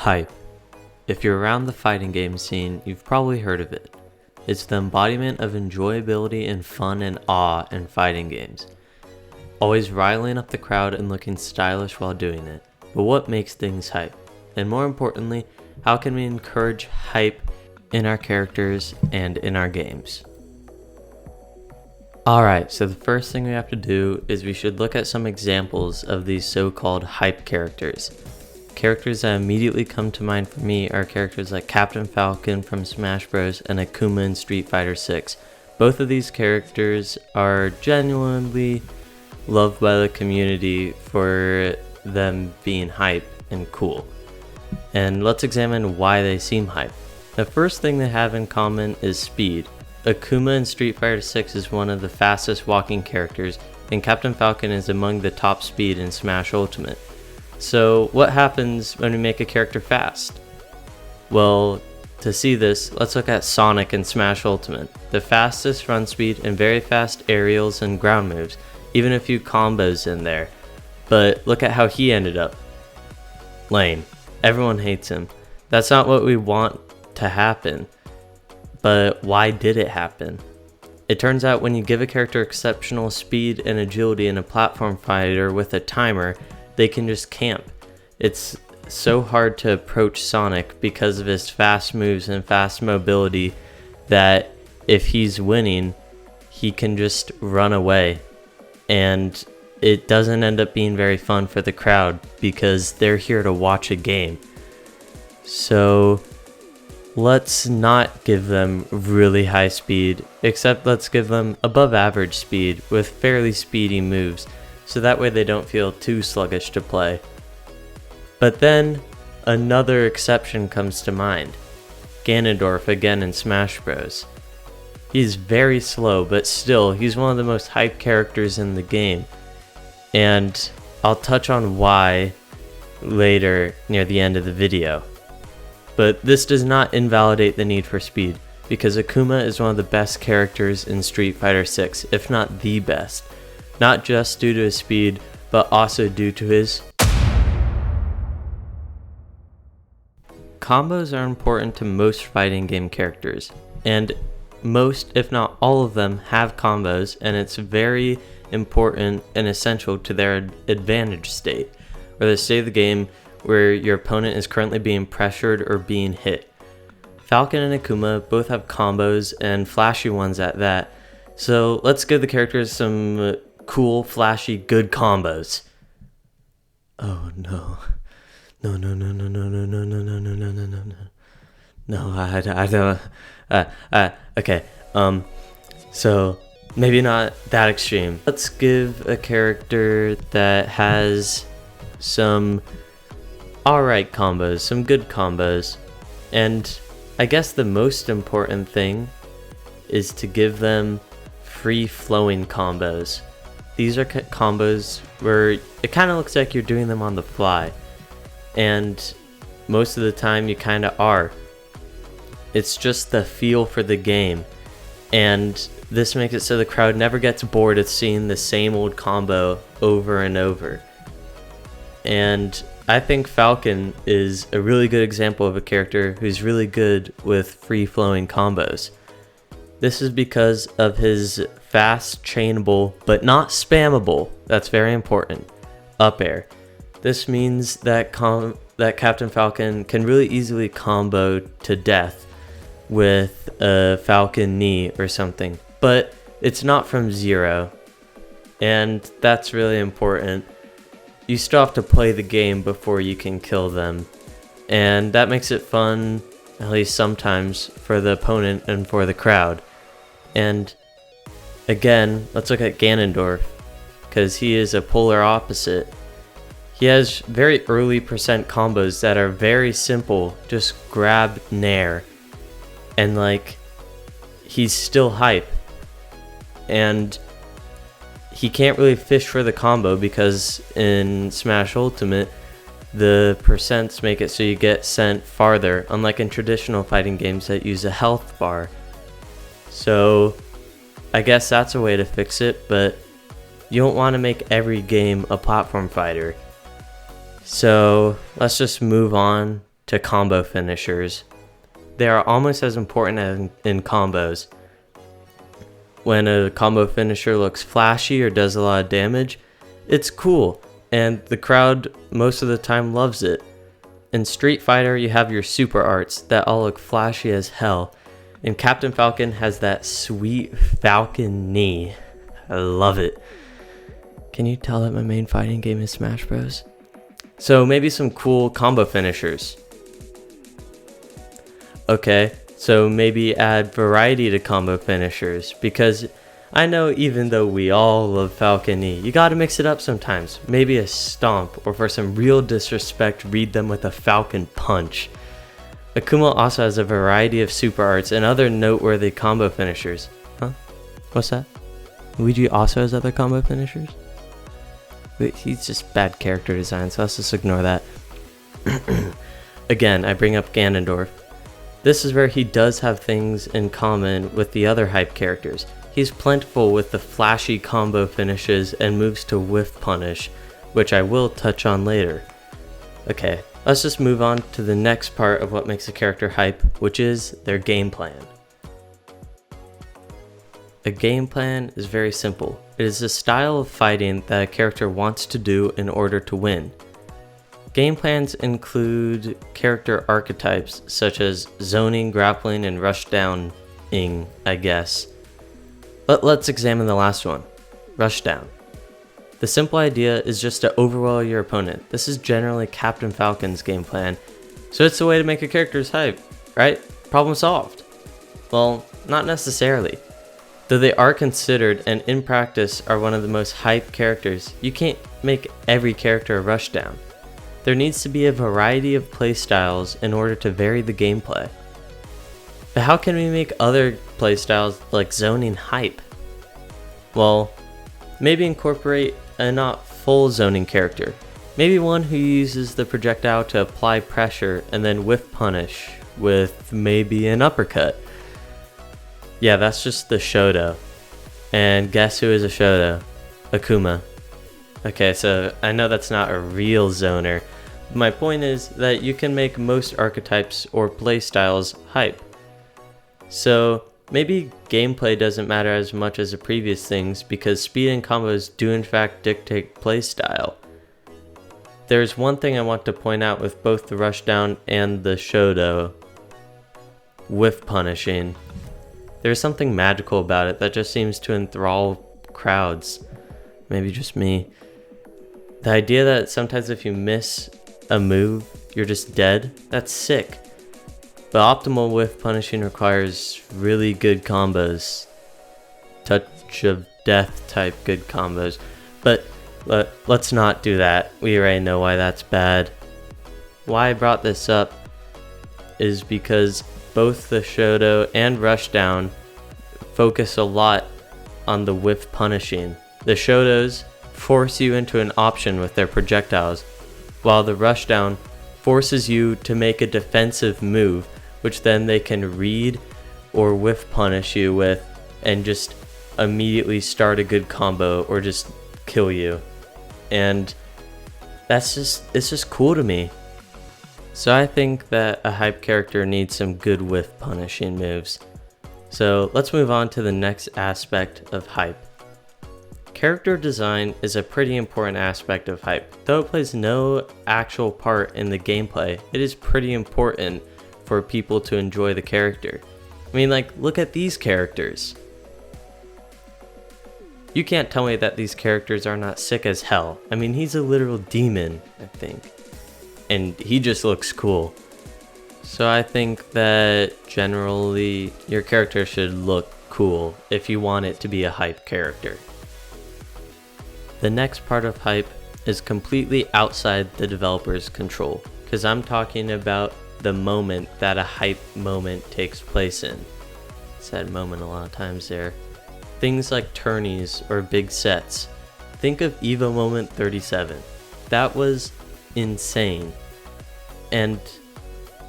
Hype. If you're around the fighting game scene, you've probably heard of it. It's the embodiment of enjoyability and fun and awe in fighting games. Always riling up the crowd and looking stylish while doing it. But what makes things hype? And more importantly, how can we encourage hype in our characters and in our games? Alright, so the first thing we have to do is we should look at some examples of these so-called hype characters. Characters that immediately come to mind for me are characters like Captain Falcon from Smash Bros. And Akuma in Street Fighter 6. Both of these characters are genuinely loved by the community for them being hype and cool. And let's examine why they seem hype. The first thing they have in common is speed. Akuma in Street Fighter 6 is one of the fastest walking characters, and Captain Falcon is among the top speed in Smash Ultimate. So what happens when we make a character fast? Well, to see this, let's look at Sonic in Smash Ultimate. The fastest run speed and very fast aerials and ground moves, even a few combos in there. But look at how he ended up. Lame. Everyone hates him. That's not what we want to happen. But why did it happen? It turns out when you give a character exceptional speed and agility in a platform fighter with a timer, they can just camp. It's so hard to approach Sonic because of his fast moves and fast mobility that if he's winning, he can just run away. And it doesn't end up being very fun for the crowd because they're here to watch a game. So let's not give them really high speed, except let's give them above average speed with fairly speedy moves, so that way they don't feel too sluggish to play. But then another exception comes to mind. Ganondorf again in Smash Bros. He's very slow, but still he's one of the most hyped characters in the game, and I'll touch on why later near the end of the video. But this does not invalidate the need for speed, because Akuma is one of the best characters in Street Fighter 6, if not the best. Not just due to his speed, but also due to his combos are important to most fighting game characters, and most, if not all of them, have combos, and it's very important and essential to their advantage state, or the state of the game where your opponent is currently being pressured or being hit. Falcon and Akuma both have combos, and flashy ones at that, so let's give the characters some cool, flashy, good combos. Oh no. No, no, no, no, no, no, no, no, no, no, no, no, no. No, I don't. Okay. So maybe not that extreme. Let's give a character that has some alright combos, some good combos. And I guess the most important thing is to give them free-flowing combos. These are combos where it kind of looks like you're doing them on the fly. And most of the time you kind of are. It's just the feel for the game. And this makes it so the crowd never gets bored of seeing the same old combo over and over. And I think Falcon is a really good example of a character who's really good with free-flowing combos. This is because of his fast, chainable, but not spammable, that's very important, up air. This means that Captain Falcon can really easily combo to death with a Falcon knee or something, but it's not from zero, and that's really important. You still have to play the game before you can kill them, and that makes it fun, at least sometimes, for the opponent and for the crowd. And again, let's look at Ganondorf, because he is a polar opposite. He has very early percent combos that are very simple, just grab nair, and like, he's still hype, and he can't really fish for the combo because in Smash Ultimate, the percents make it so you get sent farther, unlike in traditional fighting games that use a health bar. So I guess that's a way to fix it, but you don't want to make every game a platform fighter. So let's just move on to combo finishers. They are almost as important as in combos. When a combo finisher looks flashy or does a lot of damage, it's cool, and the crowd most of the time loves it. In Street Fighter, you have your super arts that all look flashy as hell, and Captain Falcon has that sweet falcon knee. I love it. Can you tell that my main fighting game is Smash Bros? So maybe some cool combo finishers. Okay, so maybe add variety to combo finishers, because I know even though we all love Falcon Knee, you gotta mix it up sometimes. Maybe a stomp, or for some real disrespect, read them with a Falcon Punch. Akuma also has a variety of super arts and other noteworthy combo finishers. Huh? What's that? Luigi also has other combo finishers? Wait, he's just bad character design, so let's just ignore that. Again, I bring up Ganondorf. This is where he does have things in common with the other hype characters. He's plentiful with the flashy combo finishes and moves to whiff punish, which I will touch on later. Okay, let's just move on to the next part of what makes a character hype, which is their game plan. A game plan is very simple. It is a style of fighting that a character wants to do in order to win. Game plans include character archetypes such as zoning, grappling, and rushdowning, I guess. Let's examine the last one, rushdown. The simple idea is just to overwhelm your opponent. This is generally Captain Falcon's game plan, so it's a way to make a character's hype, right? Problem solved. Well, not necessarily. Though they are considered and in practice are one of the most hyped characters, you can't make every character a rushdown. There needs to be a variety of playstyles in order to vary the gameplay. But how can we make other playstyles like zoning hype? Well, maybe incorporate a not full zoning character. Maybe one who uses the projectile to apply pressure and then whiff punish with maybe an uppercut. Yeah, that's just the Shoto. And guess who is a Shoto? Akuma. Okay, so I know that's not a real zoner. My point is that you can make most archetypes or playstyles hype. So maybe gameplay doesn't matter as much as the previous things because speed and combos do in fact dictate playstyle. There's one thing I want to point out with both the rushdown and the Shoto, whiff punishing. There's something magical about it that just seems to enthrall crowds. Maybe just me. The idea that sometimes if you miss a move, you're just dead, that's sick. But optimal whiff punishing requires really good combos. Touch of death type good combos. But let's not do that. We already know why that's bad. Why I brought this up is because both the Shoto and Rushdown focus a lot on the whiff punishing. The Shotos force you into an option with their projectiles, while the Rushdown forces you to make a defensive move, which then they can read or whiff punish you with and just immediately start a good combo or just kill you. And it's just cool to me. So I think that a hype character needs some good whiff punishing moves. So let's move on to the next aspect of hype. Character design is a pretty important aspect of hype. Though it plays no actual part in the gameplay, it is pretty important for people to enjoy the character. I mean, like, look at these characters. You can't tell me that these characters are not sick as hell. I mean, he's a literal demon, I think. And he just looks cool. So I think that generally your character should look cool if you want it to be a hype character. The next part of hype is completely outside the developer's control, because I'm talking about the moment that a hype moment takes place in. Said moment a lot of times there. Things like tourneys or big sets. Think of Evo Moment 37. That was insane. And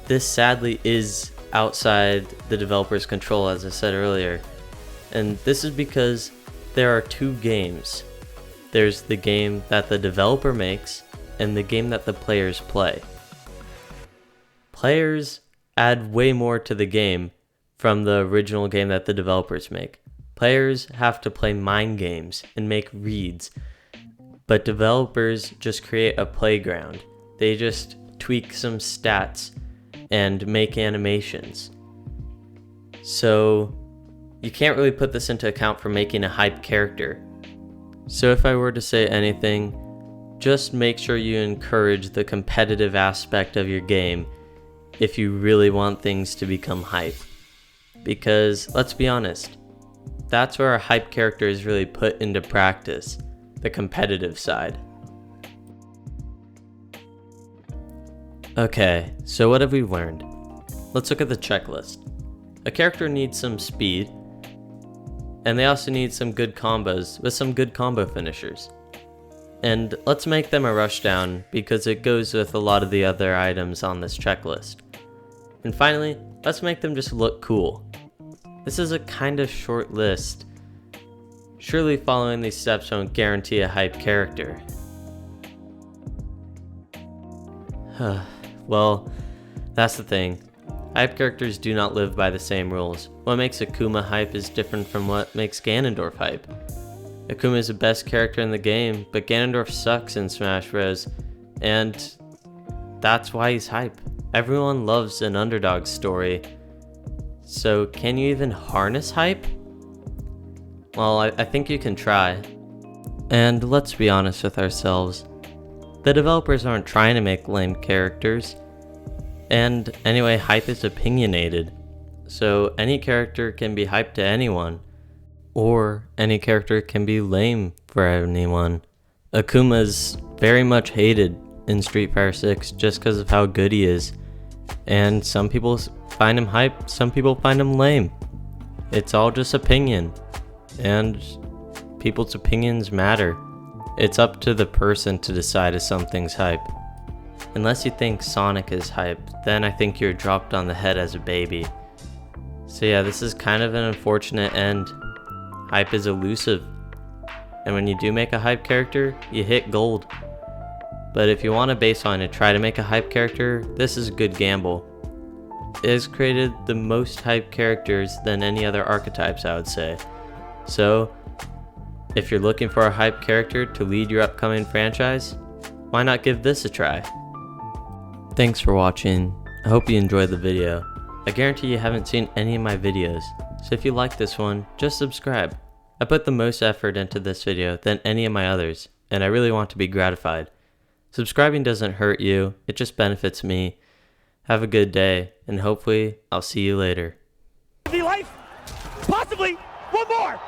this sadly is outside the developer's control, as I said earlier. And this is because there are two games. There's the game that the developer makes and the game that the players play. Players add way more to the game from the original game that the developers make. Players have to play mind games and make reads, but developers just create a playground. They just tweak some stats and make animations. So you can't really put this into account for making a hype character. So if I were to say anything, just make sure you encourage the competitive aspect of your game if you really want things to become hype. Because let's be honest, that's where a hype character is really put into practice, the competitive side. Okay, so what have we learned? Let's look at the checklist. A character needs some speed, and they also need some good combos with some good combo finishers. And let's make them a rushdown because it goes with a lot of the other items on this checklist. And finally, let's make them just look cool. This is a kind of short list. Surely following these steps won't guarantee a hype character. Well, that's the thing. Hype characters do not live by the same rules. What makes Akuma hype is different from what makes Ganondorf hype. Akuma is the best character in the game, but Ganondorf sucks in Smash Bros. And that's why he's hype. Everyone loves an underdog story. So can you even harness hype? Well, I think you can try. And let's be honest with ourselves. The developers aren't trying to make lame characters. And anyway, hype is opinionated. So any character can be hyped to anyone. Or any character can be lame for anyone. Akuma's very much hated in Street Fighter 6 just because of how good he is. And some people find him hype, some people find him lame. It's all just opinion. And people's opinions matter. It's up to the person to decide if something's hype. Unless you think Sonic is hype, then I think you're dropped on the head as a baby. So yeah, this is kind of an unfortunate end. Hype is elusive. And when you do make a hype character, you hit gold. But if you want a baseline to try to make a hype character, this is a good gamble. It has created the most hype characters than any other archetypes, I would say. So, if you're looking for a hype character to lead your upcoming franchise, why not give this a try? Thanks for watching. I hope you enjoyed the video. I guarantee you haven't seen any of my videos, so if you like this one, just subscribe. I put the most effort into this video than any of my others, and I really want to be gratified. Subscribing doesn't hurt you, it just benefits me. Have a good day, and hopefully, I'll see you later. Life? Possibly one more!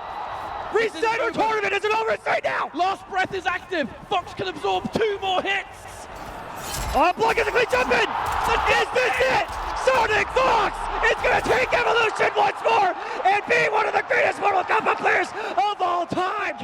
Reset our tournament as it over right now! Last breath is active. Fox can absorb 2 more hits. Block is a clean jump in! Is this it? Sonic Fox is gonna take Evolution once more and be one of the greatest Mortal Kombat players of all time!